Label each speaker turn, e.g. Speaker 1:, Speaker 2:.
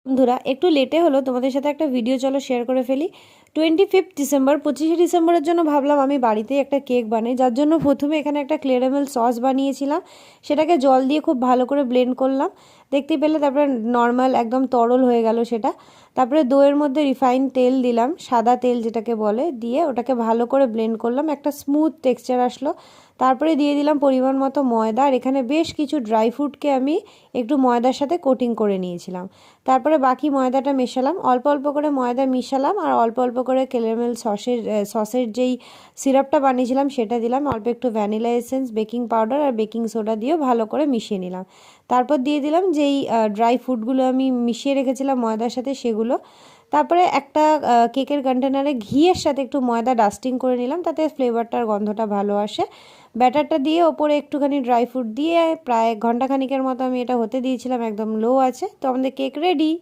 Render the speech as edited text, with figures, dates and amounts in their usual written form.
Speaker 1: বন্ধুরা একটু লেটে হলো, তোমাদের সাথে একটা ভিডিও চলো শেয়ার করে ফেলি। 25 ডিসেম্বর, 25শে ডিসেম্বরের জন্য ভাবলাম আমি বাড়িতেই একটা কেক বানাই। যার জন্য প্রথমে এখানে একটা ক্যারামেল সস বানিয়েছিলাম, সেটাকে জল দিয়ে খুব ভালো করে ব্লেন্ড করলাম, দেখতেই পেলে। তারপরে নর্মাল একদম তরল হয়ে গেল সেটা। তারপরে দইয়ের মধ্যে রিফাইন তেল দিলাম, সাদা তেল যেটাকে বলে, দিয়ে ওটাকে ভালো করে ব্লেন্ড করলাম, একটা স্মুথ টেক্সচার আসলো। তারপরে দিয়ে দিলাম পরিমাণ মতো ময়দা, আর এখানে বেশ কিছু ড্রাই ফ্রুটকে আমি একটু ময়দার সাথে কোটিং করে নিয়েছিলাম। তারপরে বাকি ময়দাটা মেশালাম, অল্প অল্প করে ময়দা মিশালাম, আর অল্প অল্প করে ক্যারামেল সসের যেই সিরাপটা বানিয়েছিলাম সেটা দিলাম, অল্প একটু ভ্যানিলা এসেন্স, বেকিং পাউডার আর বেকিং সোডা দিয়েও ভালো করে মিশিয়ে নিলাম। তারপর দিয়ে দিলাম যেই ড্রাই ফ্রুটগুলো আমি মিশিয়ে রেখেছিলাম ময়দার সাথে সেগুলো। তারপরে একটা কেকের কন্টেনারে ঘিয়ের সাথে একটু ময়দা ডাস্টিং করে নিলাম, তাতে ফ্লেভারটার গন্ধটা ভালো আসে। ব্যাটারটা দিয়ে ওপরে একটুখানি ড্রাই ফ্রুট দিয়ে প্রায় ঘন্টাখানিকের মতো আমি এটা হতে দিয়েছিলাম, একদম লো আছে। তো আমাদের কেক রেডি।